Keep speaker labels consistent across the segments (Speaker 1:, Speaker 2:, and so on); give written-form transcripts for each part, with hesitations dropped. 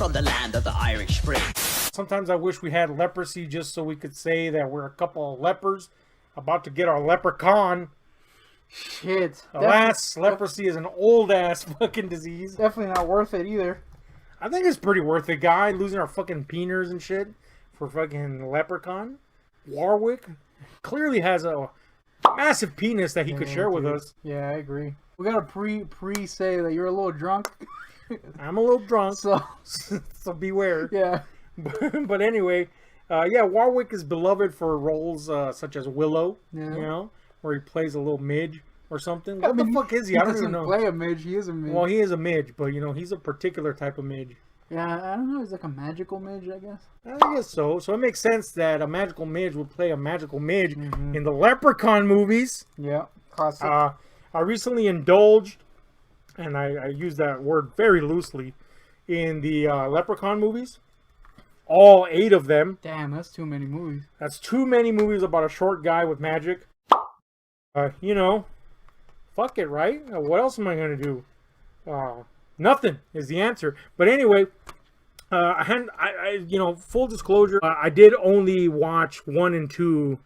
Speaker 1: from the land of the Irish Spring.
Speaker 2: Sometimes I wish we had leprosy just so we could say that we're a couple of lepers about to get our leprechaun.
Speaker 3: Shit.
Speaker 2: Alas, leprosy is an old-ass fucking disease.
Speaker 3: Definitely not worth it either.
Speaker 2: I think it's pretty worth it, guy. Losing our fucking peeners and shit for fucking leprechaun. Warwick clearly has a massive penis that he could share with us.
Speaker 3: Yeah, I agree. We gotta pre say that you're a little drunk.
Speaker 2: I'm a little drunk,
Speaker 3: so
Speaker 2: beware.
Speaker 3: Yeah.
Speaker 2: But anyway, yeah, Warwick is beloved for roles such as Willow,
Speaker 3: yeah.
Speaker 2: You know, where he plays a little midge or something. What the fuck is he? I don't even know.
Speaker 3: He doesn't play a midge. He is a midge.
Speaker 2: Well, he is a midge, but you know, he's a particular type of midge.
Speaker 3: Yeah, I don't know. He's like a magical midge, I guess.
Speaker 2: I guess so. So it makes sense that a magical midge would play a magical midge in the Leprechaun movies.
Speaker 3: Yeah, classic.
Speaker 2: I recently indulged, and I use that word very loosely, in the Leprechaun movies. All 8 of them.
Speaker 3: Damn, that's too many movies.
Speaker 2: That's too many movies about a short guy with magic. You know, fuck it, right? What else am I going to do? Nothing is the answer. But anyway, you know, full disclosure, I did only watch 1 and 2.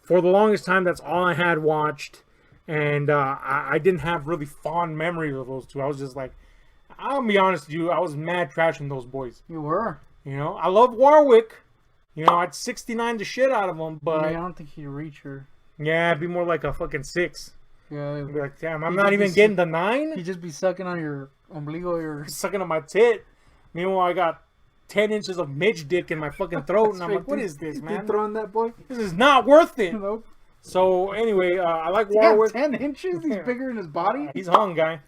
Speaker 2: For the longest time, that's all I had watched. And I didn't have really fond memories of those 2. I was just like, I'll be honest with you, I was mad trashing those boys.
Speaker 3: You were.
Speaker 2: You know, I love Warwick. You know, I'd 69 the shit out of him, but...
Speaker 3: I don't think he'd reach her.
Speaker 2: Yeah, it'd be more like a fucking 6.
Speaker 3: Yeah.
Speaker 2: I'd be like, damn, I'm not even getting the 9?
Speaker 3: He'd just be sucking on your ombligo or...
Speaker 2: Sucking on my tit. Meanwhile, I got 10 inches of midge dick in my fucking throat, and I'm like, what is this, man?
Speaker 3: Throwing that boy?
Speaker 2: This is not worth it.
Speaker 3: Nope.
Speaker 2: So, anyway, I like Warwick.
Speaker 3: 10 inches? He's bigger than his body?
Speaker 2: He's hung, guy.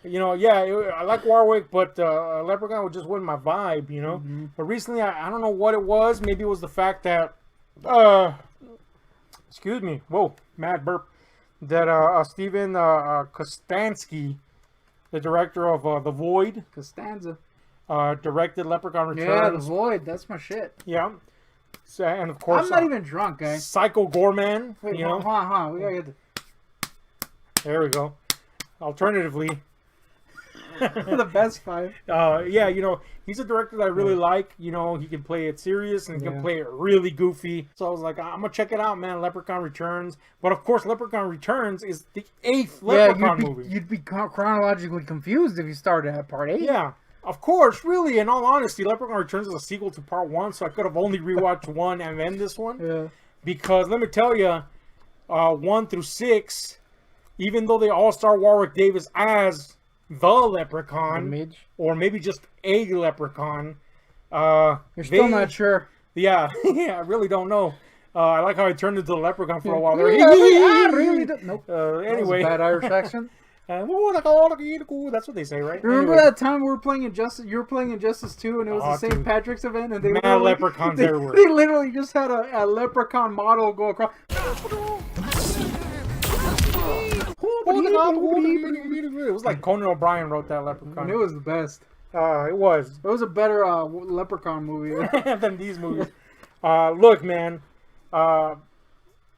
Speaker 2: You know, yeah, I like Warwick, but Leprechaun would just wasn't my vibe, you know. But recently, I don't know what it was. Maybe it was the fact that, excuse me, whoa, mad burp. That Steven Kostanski, the director of The Void,
Speaker 3: Costanza,
Speaker 2: directed Leprechaun Returns.
Speaker 3: Yeah, The Void, that's my shit.
Speaker 2: Yeah. So, and of course,
Speaker 3: I'm not even drunk, guys.
Speaker 2: Psycho Gorman.
Speaker 3: Wait,
Speaker 2: you know,
Speaker 3: hold on. We gotta get
Speaker 2: there we go. Alternatively.
Speaker 3: the best 5.
Speaker 2: Yeah, you know, he's a director that I really like. You know, he can play it serious and he can play it really goofy. So I was like, I'm gonna check it out, man. Leprechaun Returns. But of course, Leprechaun Returns is the 8th Leprechaun movie.
Speaker 3: You'd be chronologically confused if you started at part 8.
Speaker 2: Yeah, of course. Really, in all honesty, Leprechaun Returns is a sequel to part 1, so I could have only rewatched 1 and then this one.
Speaker 3: Yeah.
Speaker 2: Because let me tell you, 1 through 6, even though they all star Warwick Davis as the Leprechaun, or maybe just a Leprechaun.
Speaker 3: You're still not sure.
Speaker 2: Yeah, yeah, I really don't know. I like how I turned into the Leprechaun for a while there.
Speaker 3: I really don't. Nope.
Speaker 2: Anyway,
Speaker 3: bad Irish accent.
Speaker 2: That's what they say, right?
Speaker 3: Remember that time we were playing Injustice? You were playing Injustice 2, and it was the St. Patrick's event, and they
Speaker 2: mad leprechauns everywhere.
Speaker 3: They literally just had a leprechaun model go across.
Speaker 2: It was like Conan O'Brien wrote that Leprechaun.
Speaker 3: And it was the best.
Speaker 2: It was.
Speaker 3: It was a better Leprechaun movie
Speaker 2: than these movies. Look, man. What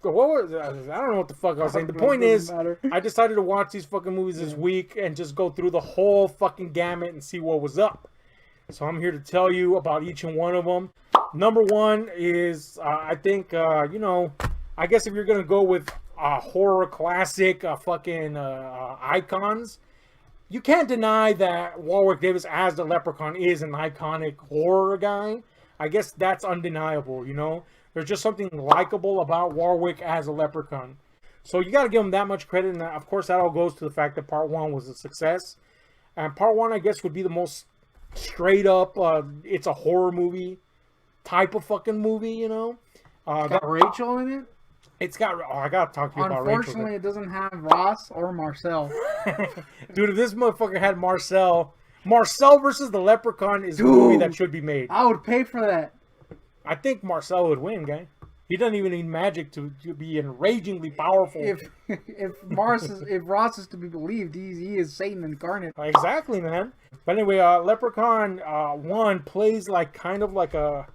Speaker 2: was I don't know what the fuck I was saying. The point is, I decided to watch these fucking movies this week and just go through the whole fucking gamut and see what was up. So I'm here to tell you about each and one of them. Number 1 is, I think, you know, I guess if you're gonna go with horror classic fucking icons, you can't deny that Warwick Davis as the Leprechaun is an iconic horror guy. I guess that's undeniable, you know. There's just something likable about Warwick as a Leprechaun. So you got to give him that much credit. And of course, that all goes to the fact that part 1 was a success. And part 1, I guess, would be the most straight up, it's a horror movie type of fucking movie, you know.
Speaker 3: Got Rachel in it?
Speaker 2: It's got... Oh, I got to talk to you about Rachel.
Speaker 3: Unfortunately, it doesn't have Ross or Marcel.
Speaker 2: Dude, if this motherfucker had Marcel versus the Leprechaun is a movie that should be made.
Speaker 3: I would pay for that.
Speaker 2: I think Marcel would win, guy. He doesn't even need magic to be enragingly powerful.
Speaker 3: If Ross is to be believed, he is Satan incarnate.
Speaker 2: Exactly, man. But anyway, Leprechaun 1 plays like kind of like a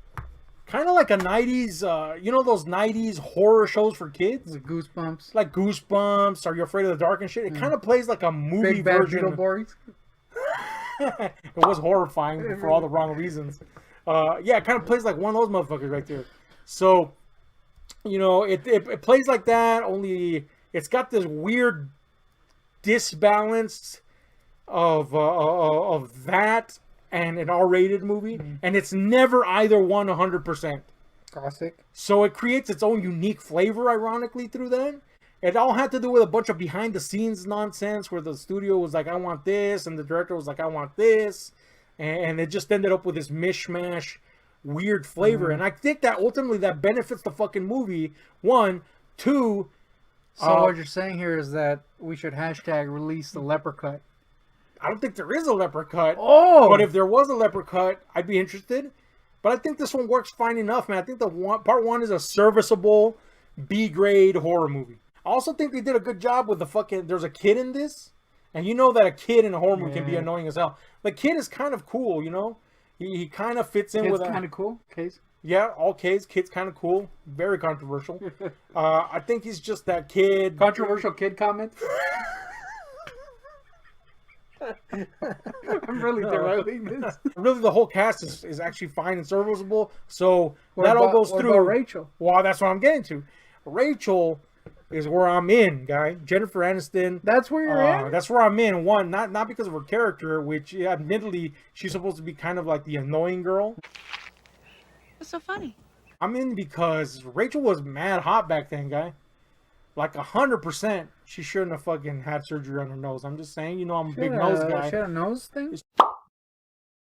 Speaker 2: 90s, you know those 90s horror shows for kids?
Speaker 3: Like Goosebumps.
Speaker 2: Like Goosebumps, Are You Afraid of the Dark and shit? It kind of plays like a movie
Speaker 3: Big Bad
Speaker 2: version.
Speaker 3: Beetleborgs.
Speaker 2: It was horrifying for all the wrong reasons. Yeah, it kind of plays like one of those motherfuckers right there. So, you know, it plays like that, only it's got this weird disbalance of that and an R-rated movie, and it's never either one 100%.
Speaker 3: Classic.
Speaker 2: So it creates its own unique flavor, ironically, through that. It all had to do with a bunch of behind-the-scenes nonsense where the studio was like, I want this, and the director was like, I want this, and it just ended up with this mishmash, weird flavor. And I think that ultimately that benefits the fucking movie. One, two.
Speaker 3: So what you're saying here is that we should hashtag release the leprechaun.
Speaker 2: I don't think there is a leprechaun.
Speaker 3: Oh!
Speaker 2: But if there was a leprechaun, I'd be interested. But I think this one works fine enough, man. I think part one is a serviceable B-grade horror movie. I also think they did a good job with the fucking... There's a kid in this. And you know that a kid in a horror movie can be annoying as hell. The kid is kind of cool, you know? He kind of fits in with...
Speaker 3: Kid's kind of cool? Case?
Speaker 2: Yeah, all kids. Kid's kind of cool. Very controversial. I think he's just that kid...
Speaker 3: Controversial kid comment? I'm really derailing this.
Speaker 2: Really, the whole cast is actually fine and serviceable. So
Speaker 3: What
Speaker 2: that all
Speaker 3: about-
Speaker 2: goes
Speaker 3: what
Speaker 2: through.
Speaker 3: about Rachel?
Speaker 2: Well, that's what I'm getting to. Rachel is where I'm in, guy. Jennifer Aniston.
Speaker 3: That's where you're at?
Speaker 2: That's where I'm in. One, not because of her character, which admittedly she's supposed to be kind of like the annoying girl.
Speaker 1: What's so funny?
Speaker 2: I'm in because Rachel was mad hot back then, guy. Like 100%, she shouldn't have fucking had surgery on her nose. I'm just saying, you know, I'm a big nose guy.
Speaker 3: She had a nose thing?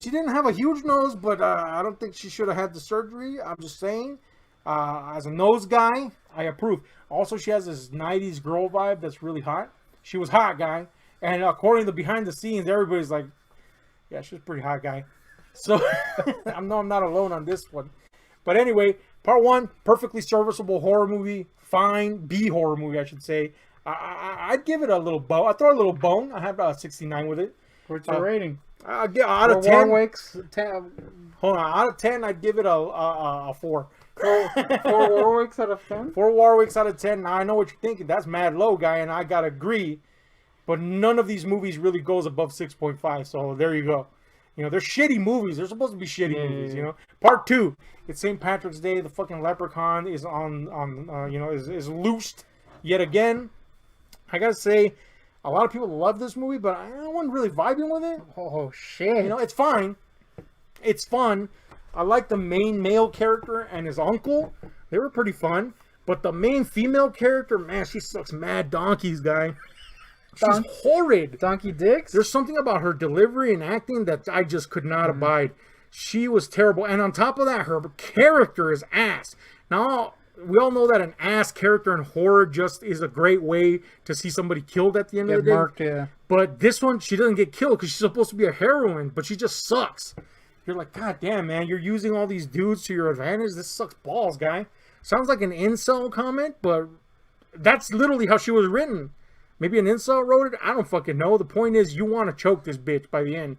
Speaker 2: She didn't have a huge nose, but I don't think she should have had the surgery. I'm just saying, as a nose guy, I approve. Also, she has this 90s girl vibe that's really hot. She was hot, guy. And according to behind the scenes, everybody's like, yeah, she's a pretty hot guy. So, I'm not alone on this one. But anyway, part one, perfectly serviceable horror movie. Fine B horror movie, I should say. I'd give it a little bone. I'd throw a little bone. I have a 69 with it.
Speaker 3: What's your rating?
Speaker 2: I'd give out of 10.
Speaker 3: Warwick's 10.
Speaker 2: Hold on, out of 10, I'd give it a 4.
Speaker 3: Four Warwicks out of 10?
Speaker 2: 4 Warwicks out of 10. Now I know what you're thinking. That's mad low, guy, and I gotta agree. But none of these movies really goes above 6.5. So there you go. You know, they're shitty movies. They're supposed to be shitty movies. You know. Part 2. It's St. Patrick's Day. The fucking leprechaun is is loosed yet again. I gotta say, a lot of people love this movie, but I wasn't really vibing with it.
Speaker 3: Oh shit!
Speaker 2: You know, it's fine. It's fun. I like the main male character and his uncle. They were pretty fun. But the main female character, man, she sucks mad donkeys, guy. She's horrid.
Speaker 3: Donkey dicks?
Speaker 2: There's something about her delivery and acting that I just could not abide. She was terrible. And on top of that, her character is ass. Now, we all know that an ass character in horror just is a great way to see somebody killed at the end of the day.
Speaker 3: Marked, yeah.
Speaker 2: But this one, she doesn't get killed because she's supposed to be a heroine, but she just sucks. You're like, God damn, man, you're using all these dudes to your advantage. This sucks balls, guy. Sounds like an incel comment, but that's literally how she was written. Maybe an incel wrote it. I don't fucking know. The point is, you want to choke this bitch by the end.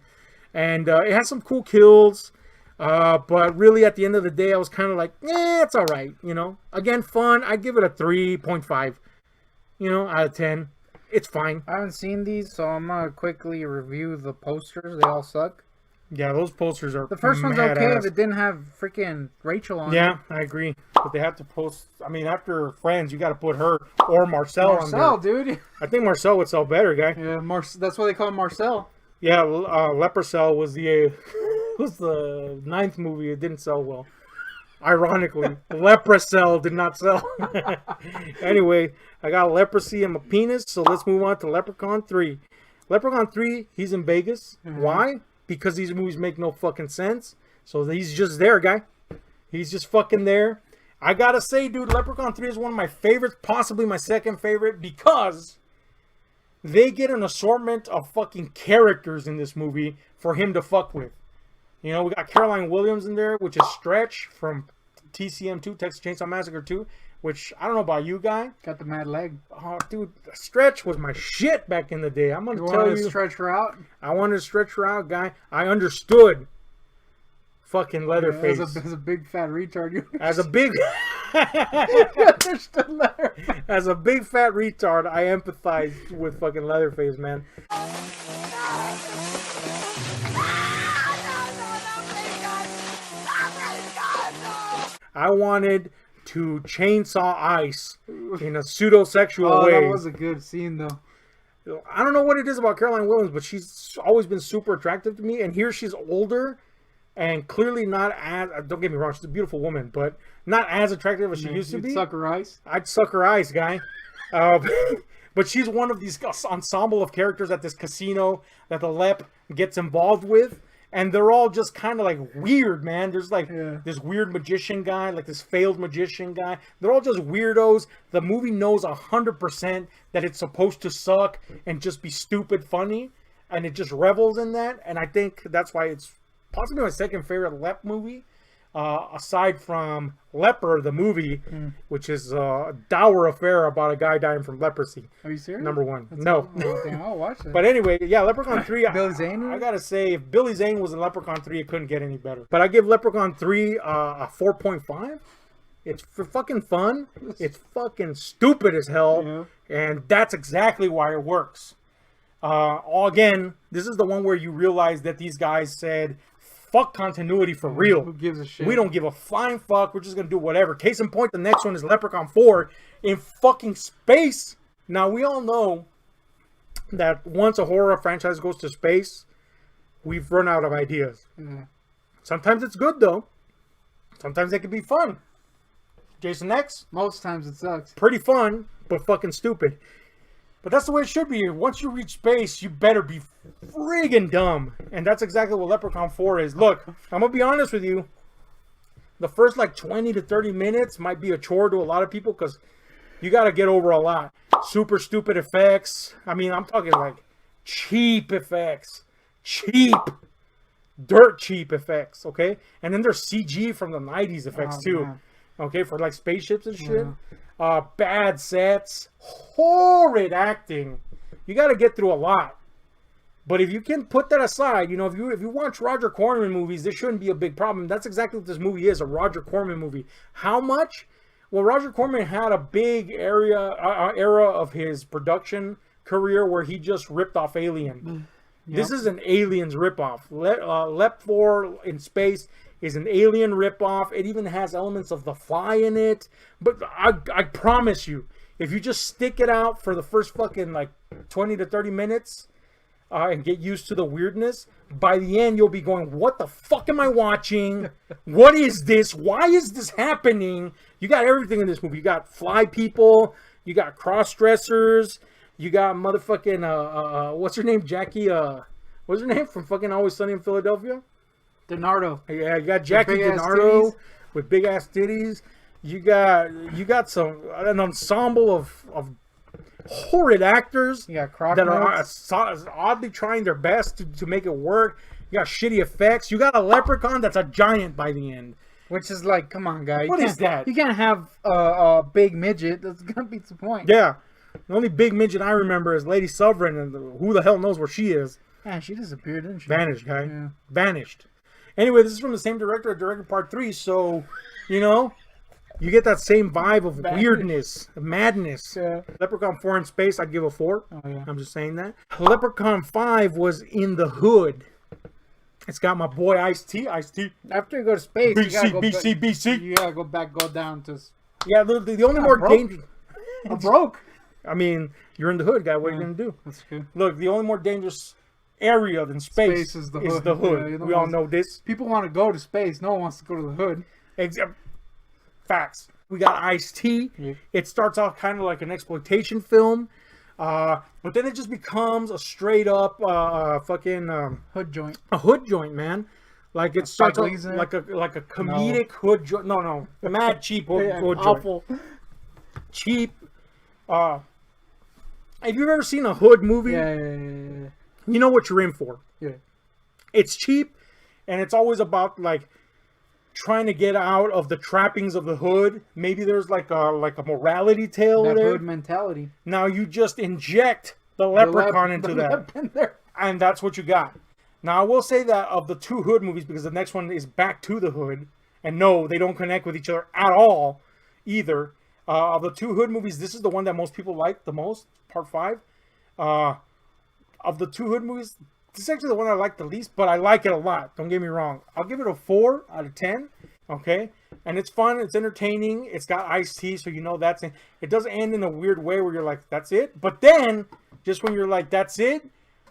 Speaker 2: And it has some cool kills. But really, at the end of the day, I was kind of like, it's all right. You know, again, fun. I'd give it a 3.5. You know, out of 10. It's fine.
Speaker 3: I haven't seen these, so I'm gonna quickly review the posters. They all suck.
Speaker 2: Yeah, those posters are
Speaker 3: The first one's okay
Speaker 2: badass.
Speaker 3: if it didn't have freaking Rachel on it.
Speaker 2: Yeah, I agree. But they have to post. I mean, after Friends, you got to put her or Marcel on there.
Speaker 3: Marcel, dude.
Speaker 2: I think Marcel would sell better, guy.
Speaker 3: Yeah, that's why they call him Marcel.
Speaker 2: Yeah, Leprechaun was the 9th movie. It didn't sell well. Ironically, Leprechaun did not sell. Anyway, I got leprosy in my penis, so let's move on to Leprechaun 3. Leprechaun 3, he's in Vegas. Why? Because these movies make no fucking sense. So he's just there, guy. He's just fucking there. I gotta say, dude, Leprechaun 3 is one of my favorites, possibly my second favorite, because they get an assortment of fucking characters in this movie for him to fuck with. You know, we got Caroline Williams in there, which is Stretch from TCM2, Texas Chainsaw Massacre 2, which, I don't know about you, guy.
Speaker 3: Got the mad leg.
Speaker 2: Oh, dude, Stretch was my shit back in the day. I'm going to tell you.
Speaker 3: To stretch her out?
Speaker 2: I wanted to stretch her out, guy. I understood fucking Leatherface.
Speaker 3: Yeah, as a big fat retard. You
Speaker 2: As a big...
Speaker 3: understood Leatherface.
Speaker 2: As a big fat retard, I empathize with fucking Leatherface, man. I wanted to chainsaw ice in a pseudo-sexual way.
Speaker 3: That was a good scene, though.
Speaker 2: I don't know what it is about Caroline Williams, but she's always been super attractive to me. And here she's older and clearly not as, don't get me wrong, she's a beautiful woman, but not as attractive as she used to be.
Speaker 3: Suck her ice?
Speaker 2: I'd suck her ice, guy. But she's one of these ensemble of characters at this casino that the Lep gets involved with. And they're all just kind of like weird, man. There's like this weird magician guy, like this failed magician guy. They're all just weirdos. The movie knows 100% that it's supposed to suck and just be stupid funny. And it just revels in that. And I think that's why it's possibly my second favorite Lep movie. Aside from Leper, the movie, which is a dour affair about a guy dying from leprosy.
Speaker 3: Are you serious?
Speaker 2: Number one. No.
Speaker 3: I'll watch it.
Speaker 2: But anyway, yeah, Leprechaun 3.
Speaker 3: Billy Zane?
Speaker 2: I gotta say, if Billy Zane was in Leprechaun 3, it couldn't get any better. But I give Leprechaun 3 a 4.5. It's for fucking fun. It's fucking stupid as hell. Yeah. And that's exactly why it works. Again, this is the one where you realize that these guys said, fuck continuity for real.
Speaker 3: Who gives a shit?
Speaker 2: We don't give a flying fuck. We're just going to do whatever. Case in point, the next one is Leprechaun 4 in fucking space. Now, we all know that once a horror franchise goes to space, we've run out of ideas. Sometimes it's good, though. Sometimes it can be fun. Jason X?
Speaker 3: Most times it sucks.
Speaker 2: Pretty fun, but fucking stupid. But that's the way it should be. Once you reach space, you better be friggin' dumb. And that's exactly what Leprechaun 4 is. Look, I'm going to be honest with you. The first like 20 to 30 minutes might be a chore to a lot of people because you got to get over a lot. Super stupid effects. I mean, I'm talking like cheap effects. Cheap. Dirt cheap effects, okay? And then there's CG from the 90s effects too. Man. Okay, for like spaceships and shit. Bad sets, horrid acting. You got to get through a lot. But if you can put that aside, you know, if you watch Roger Corman movies, this shouldn't be a big problem. That's exactly what this movie is, a Roger Corman movie. How much? Well, Roger Corman had a big era of his production career where he just ripped off Alien. Yep. This is an Aliens ripoff. Lep 4 in space is an Alien ripoff. It even has elements of The Fly in it. But I promise you, if you just stick it out for the first fucking like 20 to 30 minutes and get used to the weirdness, by the end you'll be going, what the fuck am I watching? What is this? Why is this happening? You got everything in this movie. You got fly people. You got cross-dressers. You got motherfucking, what's her name? Jackie, what's her name from fucking Always Sunny in Philadelphia?
Speaker 3: DiNardo.
Speaker 2: Yeah, you got Jackie DiNardo with big ass titties. You got an ensemble of horrid actors that are oddly trying their best to make it work. You got shitty effects. You got a leprechaun that's a giant by the end.
Speaker 3: Which is like, come on, guy.
Speaker 2: What is that?
Speaker 3: You can't have a big midget. That's gonna beat the point.
Speaker 2: Yeah. The only big midget I remember is Lady Sovereign, and who the hell knows where she is.
Speaker 3: Yeah, she disappeared, didn't she?
Speaker 2: Vanished, guy. Yeah. Vanished. Anyway, this is from the same director that directed part 3, so, you know, you get that same vibe of weirdness, madness. Yeah. Leprechaun 4 in space, I'd give a 4. Oh, yeah. I'm just saying that. Leprechaun 5 was in the hood. It's got my boy Ice-T. Ice-T.
Speaker 3: After you go to space,
Speaker 2: BC,
Speaker 3: you gotta go
Speaker 2: BC, BC.
Speaker 3: You gotta go down to...
Speaker 2: Yeah, the only more dangerous...
Speaker 3: I'm broke.
Speaker 2: I mean, you're in the hood, guy. What are you going to do?
Speaker 3: That's good.
Speaker 2: Look, the only more dangerous area than space is the hood. Yeah, we all know this.
Speaker 3: People want to go to space. No one wants to go to the hood.
Speaker 2: Facts. We got Ice-T. Yeah. It starts off kind of like an exploitation film. But then it just becomes a straight up fucking...
Speaker 3: hood joint.
Speaker 2: A hood joint, man. Like it starts off like a comedic hood joint. No. Mad cheap hood joint.
Speaker 3: Awful.
Speaker 2: Cheap. Have you ever seen a hood movie?
Speaker 3: Yeah.
Speaker 2: You know what you're in for.
Speaker 3: Yeah.
Speaker 2: It's cheap, and it's always about like trying to get out of the trappings of the hood. Maybe there's like a morality tale
Speaker 3: that
Speaker 2: there.
Speaker 3: Hood mentality.
Speaker 2: Now you just inject the leprechaun into that, and that's what you got. Now I will say that of the 2 hood movies, because the next one is Back to the Hood, and no, they don't connect with each other at all, either. Of the 2 hood movies, this is the one that most people like the most, part 5. Of the 2 hood movies, this is actually the one I like the least, but I like it a lot. Don't get me wrong. I'll give it a 4 out of 10. Okay, and it's fun, it's entertaining, it's got iced tea, so you know that's it. It doesn't end in a weird way where you're like, that's it. But then, just when you're like, that's it,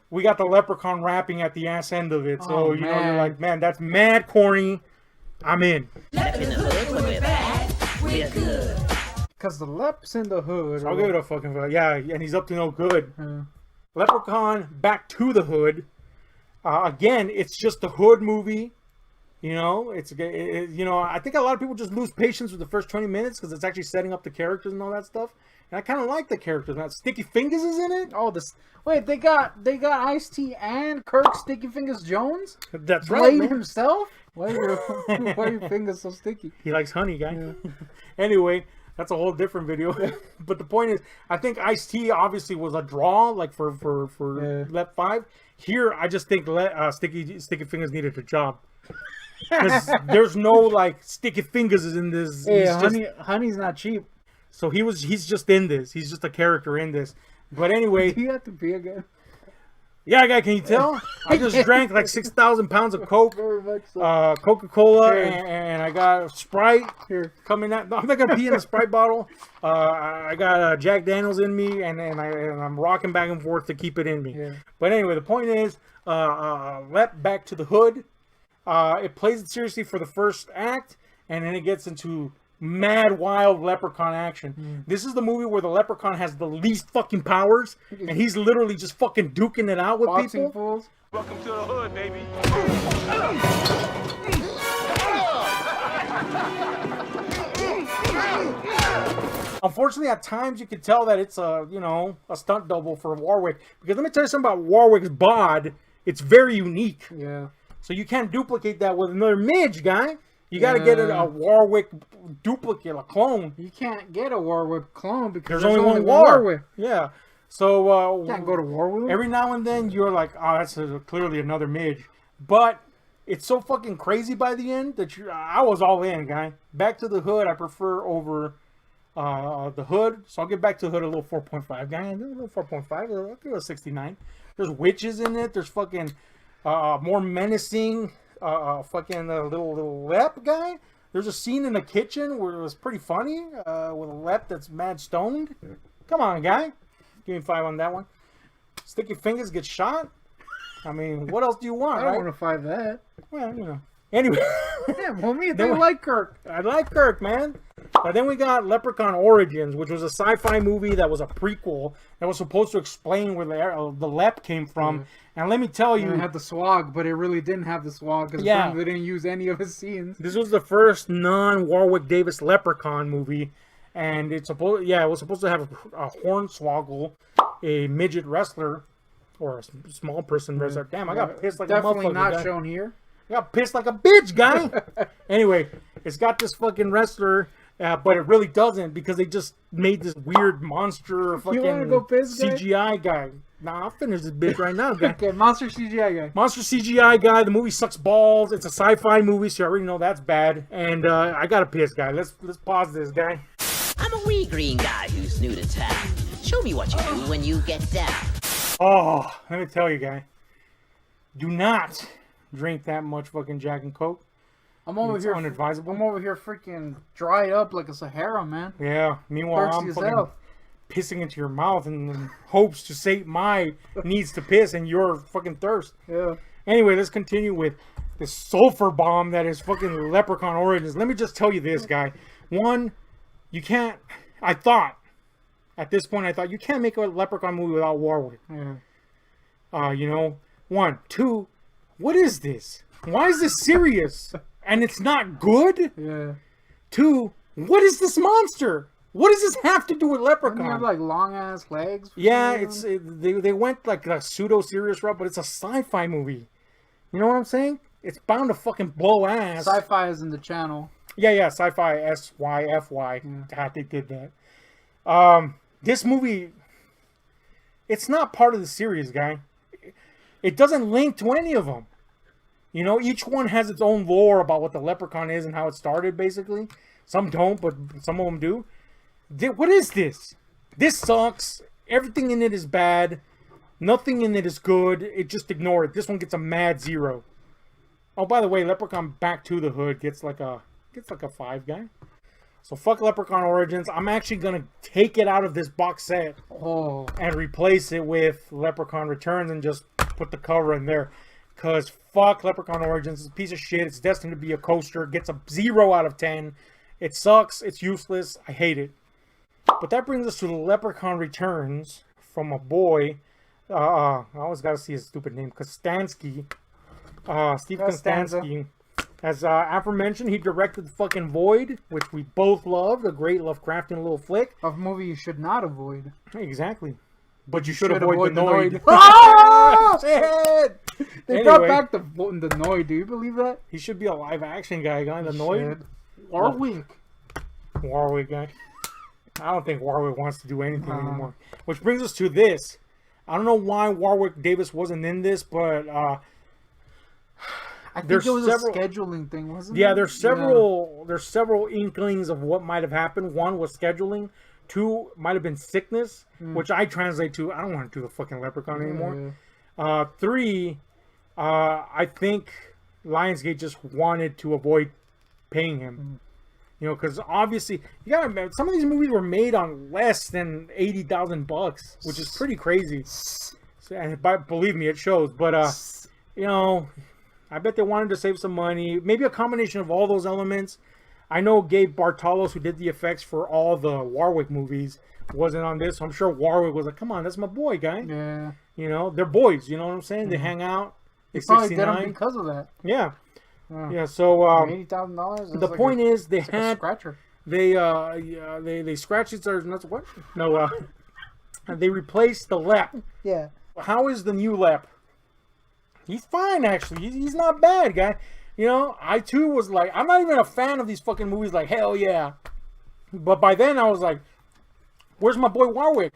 Speaker 2: we got the leprechaun rapping at the ass end of it. So, you know, you're like, man, that's mad corny. I'm in.
Speaker 4: Lep in the hood, when we're bad, we're good.
Speaker 3: Because the Lep's in the hood.
Speaker 2: So I'll give it a fucking, yeah, and he's up to no good. Leprechaun Back to the Hood. Again, it's just a hood movie. You know, you know, I think a lot of people just lose patience with the first 20 minutes because it's actually setting up the characters and all that stuff. And I kind of like the characters. Now, Sticky Fingers is in it.
Speaker 3: Oh, this. Wait, they got Ice-T and Kirk Sticky Fingers Jones.
Speaker 2: That's right.
Speaker 3: Played
Speaker 2: Man.
Speaker 3: himself. Why are your fingers so sticky?
Speaker 2: He likes honey, guy. Yeah. Anyway, that's a whole different video. But the point is, I think Ice-T obviously was a draw, like for Lep 5. Here, I just think Sticky Fingers needed a job. Because there's no like Sticky Fingers is in this.
Speaker 3: Hey, honey's not cheap.
Speaker 2: So he's just in this. He's just a character in this. But anyway,
Speaker 3: do you have to pee again?
Speaker 2: Yeah, guy, can you tell? I just drank like 6,000 pounds of Coke,
Speaker 3: Very much so.
Speaker 2: Coca-Cola, and I got Sprite here coming out. No, I'm not gonna pee in a Sprite bottle. I got Jack Daniels in me, and I'm rocking back and forth to keep it in me.
Speaker 3: Yeah.
Speaker 2: But anyway, the point is, Lep Back to the Hood. It plays it seriously for the first act, and then it gets into mad wild leprechaun action. This is the movie where the leprechaun has the least fucking powers, and he's literally just fucking duking it out with
Speaker 3: Boxing
Speaker 2: people.
Speaker 3: fools.
Speaker 5: Welcome to the hood, baby.
Speaker 2: Unfortunately, at times you can tell that it's a stunt double for Warwick, because let me tell you something about Warwick's bod. It's very unique.
Speaker 3: Yeah.
Speaker 2: So you can't duplicate that with another midge, guy. You got to get a Warwick duplicate, a clone.
Speaker 3: You can't get a Warwick clone because
Speaker 2: There's only one Warwick. Yeah. So
Speaker 3: you can't go to war with him.
Speaker 2: every now and then you're like, oh, that's clearly another midge. But it's so fucking crazy by the end that I was all in, guy. Back to the Hood, I prefer over the Hood. So I'll get Back to the Hood a little 4.5, guy. A little 4.5. I'll give it a 69. There's witches in it. There's fucking more menacing. Fucking little Lep guy. There's a scene in the kitchen where it was pretty funny with a Lep that's mad stoned. Come on, guy. Give me 5 on that one. Sticky Fingers gets shot. I mean, what else do you want,
Speaker 3: I don't
Speaker 2: right?
Speaker 3: want to fight that.
Speaker 2: Well, you know. Anyway.
Speaker 3: Yeah, well, me, they like Kirk.
Speaker 2: I like Kirk, man. Then we got Leprechaun Origins, which was a sci-fi movie that was a prequel that was supposed to explain where the Lep came from. And let me tell you,
Speaker 3: it had the swag, but it really didn't have the swag because they didn't use any of his scenes.
Speaker 2: This was the first non-Warwick Davis Leprechaun movie, and it was supposed to have a hornswoggle, a midget wrestler, or a small person wrestler. Damn, I got pissed like a motherfucker.
Speaker 3: Definitely not shown here.
Speaker 2: I got pissed like a bitch, guy. Anyway, it's got this fucking wrestler, but it really doesn't because they just made this weird monster fucking
Speaker 3: go piss, guy?
Speaker 2: CGI guy. Nah, I'll finish this bitch right now, guy.
Speaker 3: Okay, monster CGI guy.
Speaker 2: Monster CGI guy. The movie sucks balls. It's a sci-fi movie, so I already know that's bad. And I gotta piss, guy. Let's pause this, guy.
Speaker 4: I'm a wee green guy who's new to town. Show me what you do when you get down.
Speaker 2: Oh, let me tell you, guy. Do not drink that much fucking Jack and Coke.
Speaker 3: I'm over
Speaker 2: It's
Speaker 3: here
Speaker 2: unadvisable.
Speaker 3: I'm over here freaking dried up like a Sahara, man.
Speaker 2: Yeah. Meanwhile,
Speaker 3: Thirsty
Speaker 2: I'm
Speaker 3: as
Speaker 2: fucking
Speaker 3: hell.
Speaker 2: pissing into your mouth in hopes to sate my needs to piss and your fucking thirst.
Speaker 3: Yeah.
Speaker 2: Anyway, let's continue with this sulfur bomb that is fucking Leprechaun Origins. Let me just tell you this, guy. One, you can't. At this point, I thought you can't make a Leprechaun movie without Warwick.
Speaker 3: Yeah.
Speaker 2: 1, 2. What is this? Why is this serious? And it's not good?
Speaker 3: Yeah.
Speaker 2: 2, what is this monster? What does this have to do with Leprechaun?
Speaker 3: Doesn't he have like long ass legs? for
Speaker 2: Yeah,
Speaker 3: some reason?
Speaker 2: they went like a pseudo serious route, but it's a sci-fi movie. You know what I'm saying? It's bound to fucking blow ass.
Speaker 3: Sci-fi is in the channel.
Speaker 2: Yeah, sci-fi SYFY. God, they did that. This movie, it's not part of the series, guy. It doesn't link to any of them. You know, each one has its own lore about what the Leprechaun is and how it started, basically. Some don't, but some of them do. What is this? This sucks. Everything in it is bad. Nothing in it is good. Just ignore it. This one gets a mad 0. Oh, by the way, Leprechaun Back to the Hood gets like a Gets like a 5 guy. So fuck Leprechaun Origins. I'm actually gonna take it out of this box set and replace it with Leprechaun Returns and just put the cover in there. Cause fuck Leprechaun Origins. It's a piece of shit. It's destined to be a coaster. It gets a 0 out of 10. It sucks. It's useless. I hate it. But that brings us to the Leprechaun Returns from a boy. I always gotta see his stupid name. Kostansky. Steve Kostansky. As aforementioned, he directed fucking Void, which we both loved. A great Lovecraftian little flick.
Speaker 3: A movie you should not avoid.
Speaker 2: Exactly. But you should avoid the Noid.
Speaker 3: Oh, shit! They brought
Speaker 2: Anyway.
Speaker 3: back the Noid. Do you believe that?
Speaker 2: He should be a live action guy, the Noid. Warwick guy. I don't think Warwick wants to do anything anymore. Which brings us to this. I don't know why Warwick Davis wasn't in this, but
Speaker 3: I think it was a scheduling thing, wasn't it?
Speaker 2: Yeah, there's several inklings of what might have happened. One was scheduling. 2 might have been sickness, which I translate to, I don't want to do the fucking Leprechaun anymore. 3, I think Lionsgate just wanted to avoid paying him. You know, because obviously, you gotta remember, some of these movies were made on less than $80,000, which is pretty crazy. So, and believe me, it shows. But you know, I bet they wanted to save some money. Maybe a combination of all those elements. I know Gabe Bartalos, who did the effects for all the Warwick movies, wasn't on this. So I'm sure Warwick was like, "Come on, that's my boy, guy."
Speaker 3: Yeah.
Speaker 2: You know, they're boys. You know what I'm saying? They hang out.
Speaker 3: They probably did them because of that.
Speaker 2: Yeah. Yeah, so
Speaker 3: $80,000.
Speaker 2: The point is, they had
Speaker 3: scratcher.
Speaker 2: They scratched each other's nuts. What? No, they replaced the Lep.
Speaker 3: Yeah.
Speaker 2: How is the new Lep? He's fine, actually. He's not bad, guy. You know, I too was like, I'm not even a fan of these fucking movies. Like, hell yeah. But by then I was like, where's my boy Warwick?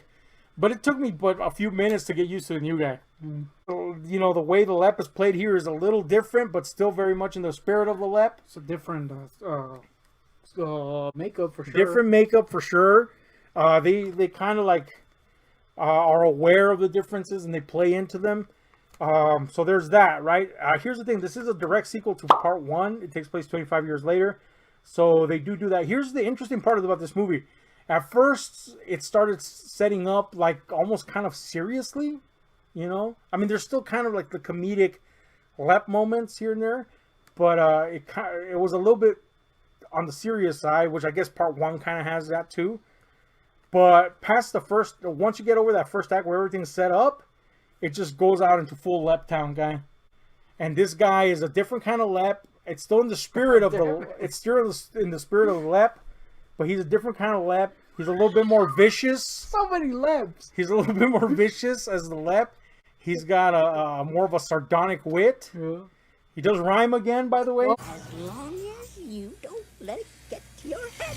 Speaker 2: But it took me but a few minutes to get used to the new guy. You know, the way the Lep is played here is a little different, but still very much in the spirit of the Lep.
Speaker 3: It's a different makeup for sure.
Speaker 2: Different makeup for sure. They kind of like are aware of the differences and they play into them. So there's that, right? Here's the thing. This is a direct sequel to part 1. It takes place 25 years later. So they do that. Here's the interesting part about this movie. At first, it started setting up like almost kind of seriously, you know? I mean, there's still kind of like the comedic Lep moments here and there, but it was a little bit on the serious side, which I guess part 1 kind of has that too. But past the first, once you get over that first act where everything's set up, it just goes out into full Lep town, guy. And this guy is a different kind of Lep. It's still in the spirit of it's still in the spirit of the Lep, but he's a different kind of Lep. He's a little bit more vicious.
Speaker 3: So many Leps.
Speaker 2: He's a little bit more vicious as the Lep. He's got a more of a sardonic wit.
Speaker 3: Yeah.
Speaker 2: He does rhyme again, by the way.
Speaker 4: As long as you don't let it get to your head.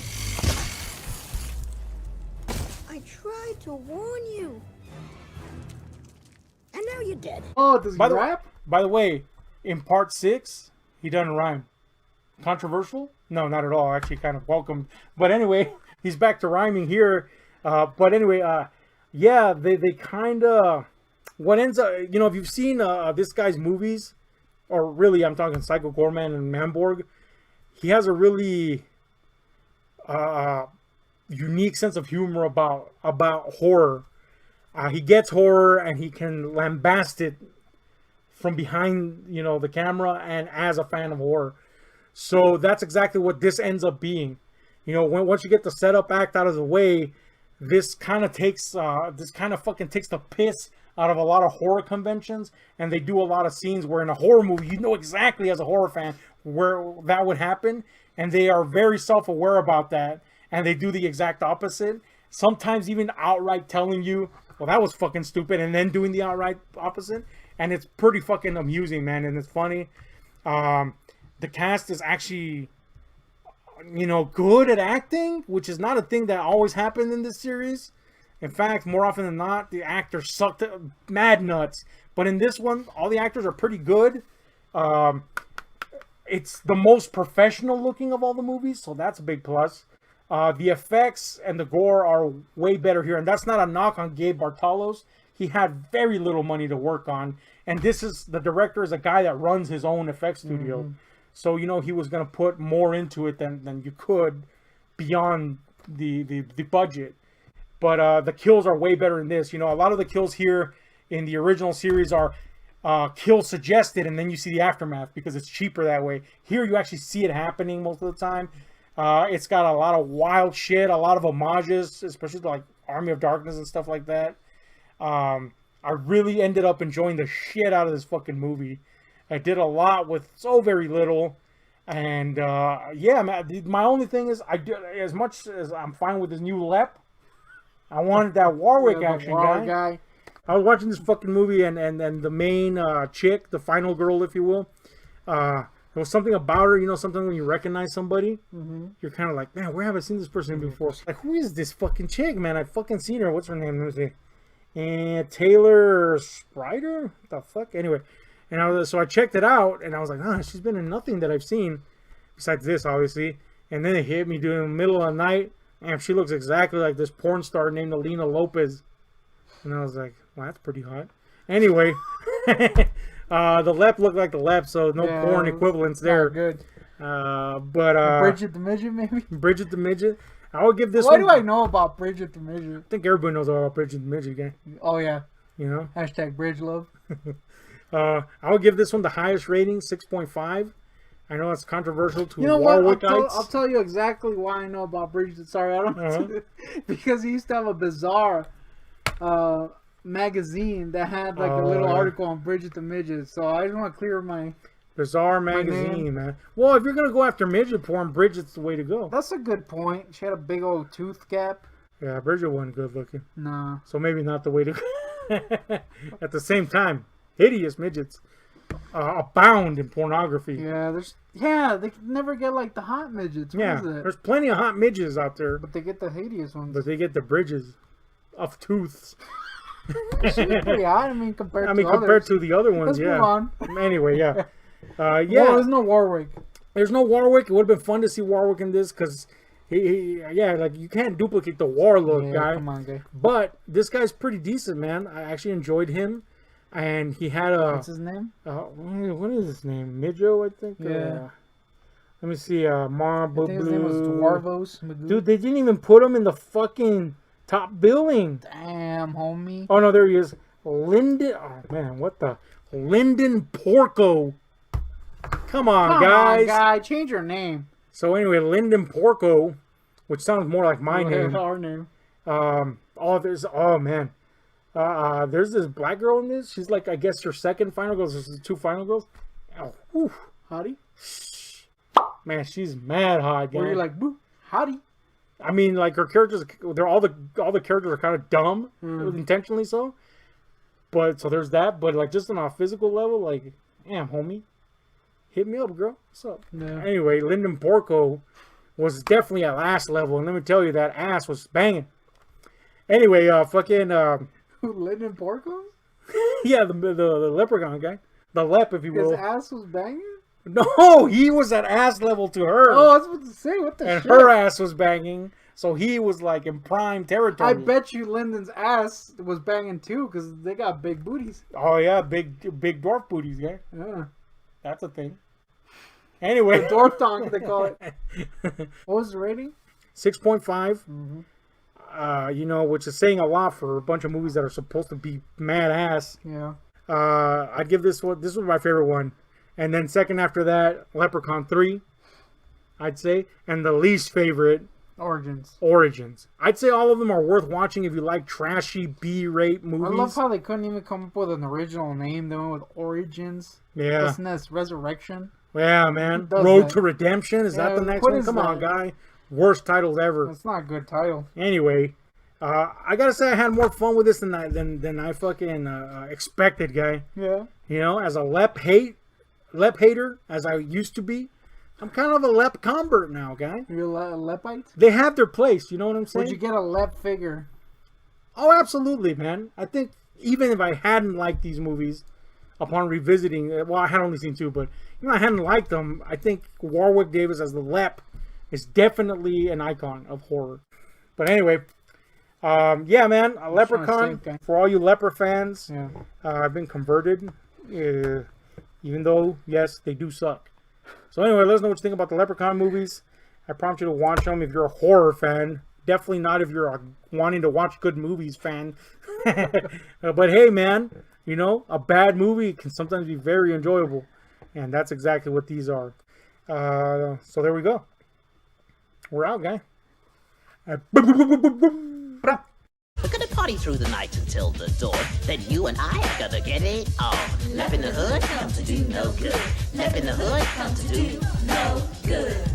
Speaker 4: I tried to warn you. And now you're dead.
Speaker 3: Oh, does he rap?
Speaker 2: By the way, in part 6, he doesn't rhyme. Controversial? No, not at all. Actually, kind of welcomed. But anyway, he's back to rhyming here. But anyway, yeah, they kind of... What ends up... You know, if you've seen this guy's movies, or really, I'm talking Psycho Goreman and Manborg, he has a really unique sense of humor about horror. He gets horror and he can lambast it from behind, you know, the camera and as a fan of horror. So that's exactly what this ends up being. You know, once you get the setup act out of the way, this kind of fucking takes the piss out of a lot of horror conventions, and they do a lot of scenes where in a horror movie, you know exactly as a horror fan where that would happen, and they are very self-aware about that, and they do the exact opposite. Sometimes even outright telling you, well, that was fucking stupid, and then doing the outright opposite. And it's pretty fucking amusing, man, and it's funny. The cast is actually, you know, good at acting, which is not a thing that always happened in this series. In fact, more often than not, the actors sucked mad nuts. But in this one, all the actors are pretty good. It's the most professional looking of all the movies, so that's a big plus. The effects and the gore are way better here, and that's not a knock on Gabe Bartalos. He had very little money to work on, and the director is a guy that runs his own effects studio. So, you know, he was going to put more into it than you could beyond the budget. But the kills are way better in this. You know, a lot of the kills here in the original series are kill suggested, and then you see the aftermath because it's cheaper that way. Here you actually see it happening most of the time. It's got a lot of wild shit, a lot of homages, especially like Army of Darkness and stuff like that. I really ended up enjoying the shit out of this fucking movie. I did a lot with so very little. And yeah, man, my only thing is, I do, as much as I'm fine with this new Lep, I wanted that Warwick action guy. I was watching this fucking movie, and the main chick, the final girl, if you will, there was something about her, you know, something when you recognize somebody, you're kind of like, man, where have I seen this person before? Like, who is this fucking chick, man? I've fucking seen her. What's her name? Let me see. And Taylor Sprider? What the fuck? Anyway, and so I checked it out, and I was like, she's been in nothing that I've seen besides this, obviously. And then it hit me during the middle of the night, and she looks exactly like this porn star named Alina Lopez. And I was like, well, that's pretty hot. Anyway, the Lep looked like the Lep, so no porn equivalents there.
Speaker 3: Good.
Speaker 2: But
Speaker 3: Bridget the Midget, maybe?
Speaker 2: Bridget the Midget. I would give this
Speaker 3: What
Speaker 2: one...
Speaker 3: do I know about Bridget the Midget?
Speaker 2: I think everybody knows about Bridget the Midget, guy.
Speaker 3: Oh, yeah.
Speaker 2: You know?
Speaker 3: Hashtag Bridge Love.
Speaker 2: I would give this one the highest rating, 6.5. I know it's controversial to
Speaker 3: Warwickites.
Speaker 2: Warwickites.
Speaker 3: I'll tell you exactly why I know about Bridget. Sorry, I don't because he used to have a bizarre magazine that had like a little article on Bridget the Midget. So I just want to clear my...
Speaker 2: Bizarre magazine, man. Well, if you're going to go after midget porn, Bridget's the way to go.
Speaker 3: That's a good point. She had a big old tooth gap.
Speaker 2: Yeah, Bridget wasn't good looking.
Speaker 3: Nah.
Speaker 2: So maybe not the way to go. At the same time, hideous midgets abound in pornography.
Speaker 3: Yeah, they never get like the hot midgets. What is it?
Speaker 2: There's plenty of hot midgets out there.
Speaker 3: But they get the hideous ones.
Speaker 2: But they get the bridges of tooths.
Speaker 3: She's pretty hot. I mean, compared
Speaker 2: to the other ones,
Speaker 3: Let's move on.
Speaker 2: Anyway, yeah.
Speaker 3: Well, there's no Warwick.
Speaker 2: There's no Warwick. It would have been fun to see Warwick in this because like you can't duplicate the Warlock guy.
Speaker 3: Come on, guy.
Speaker 2: But this guy's pretty decent, man. I actually enjoyed him, and he had a...
Speaker 3: What's his name?
Speaker 2: What is his name? Midjo, I think.
Speaker 3: Yeah.
Speaker 2: Let me see.
Speaker 3: I think his name was Dwarvos.
Speaker 2: Dude, they didn't even put him in the fucking top billing.
Speaker 3: Damn, homie.
Speaker 2: Oh no, there he is. Lyndon. Oh man, what the? Lyndon Porco. Come on, guys.
Speaker 3: Guy, change your name.
Speaker 2: So anyway, Lyndon Porco, which sounds more like my name.
Speaker 3: Our name.
Speaker 2: There's this black girl in this. She's like, I guess, her second final girl. There's 2 final girls. Oh, whew.
Speaker 3: Hottie?
Speaker 2: Man, she's mad hot, guy.
Speaker 3: Where you're like, boo, hottie.
Speaker 2: I mean, like, her characters, all the characters are kind of dumb, intentionally so. But, so there's that, but, like, just on a physical level, like, damn, homie. Hit me up, girl. What's up?
Speaker 3: Yeah.
Speaker 2: Anyway, Lyndon Porco was definitely at last level, and let me tell you, that ass was banging. Anyway,
Speaker 3: Lyndon Porco?
Speaker 2: Yeah, the leprechaun guy. The Lep, if you will.
Speaker 3: His ass was banging?
Speaker 2: No, he was at ass level to her.
Speaker 3: Oh, I was about to say, what the shit?
Speaker 2: And her ass was banging, so he was, like, in prime territory.
Speaker 3: I bet you Lyndon's ass was banging, too, because they got big booties.
Speaker 2: Oh, yeah, big dwarf booties, guy.
Speaker 3: Yeah.
Speaker 2: That's a thing. Anyway.
Speaker 3: The dwarf donk, they call it. What was the rating?
Speaker 2: 6.5. You know, which is saying a lot for a bunch of movies that are supposed to be mad ass.
Speaker 3: Yeah.
Speaker 2: I'd give this one. This was my favorite one. And then second after that, Leprechaun 3, I'd say. And the least favorite, Origins. I'd say all of them are worth watching if you like trashy B-rate movies.
Speaker 3: I love how they couldn't even come up with an original name. They went with Origins.
Speaker 2: Yeah.
Speaker 3: Isn't that Resurrection?
Speaker 2: Yeah, man. Road to Redemption. Is that the next one? Come on, guy. Worst titles ever.
Speaker 3: That's not a good title.
Speaker 2: Anyway, I gotta say I had more fun with this than I fucking expected, guy.
Speaker 3: Yeah.
Speaker 2: You know, as a Lep hater, as I used to be, I'm kind of a Lep convert now, guy.
Speaker 3: You're a Lepite?
Speaker 2: They have their place, you know what I'm saying?
Speaker 3: Would you get a Lep figure?
Speaker 2: Oh, absolutely, man. I think even if I hadn't liked these movies, upon revisiting, well, I had only seen 2, but even if I hadn't liked them, I think Warwick Davis as the Lep is definitely an icon of horror. But anyway, yeah, man, a Leprechaun, for all you Leper fans, I've been converted, even though, yes, they do suck. So anyway, let us know what you think about the Leprechaun movies. I prompt you to watch them if you're a horror fan. Definitely not if you're a wanting to watch good movies fan. But hey, man, you know, a bad movie can sometimes be very enjoyable. And that's exactly what these are. So there we go. We're out, guy.
Speaker 4: We're gonna party through the night until the dawn. Then you and I are gonna get it on. Left in the hood, come to do no good. Left in the hood, come to do no good.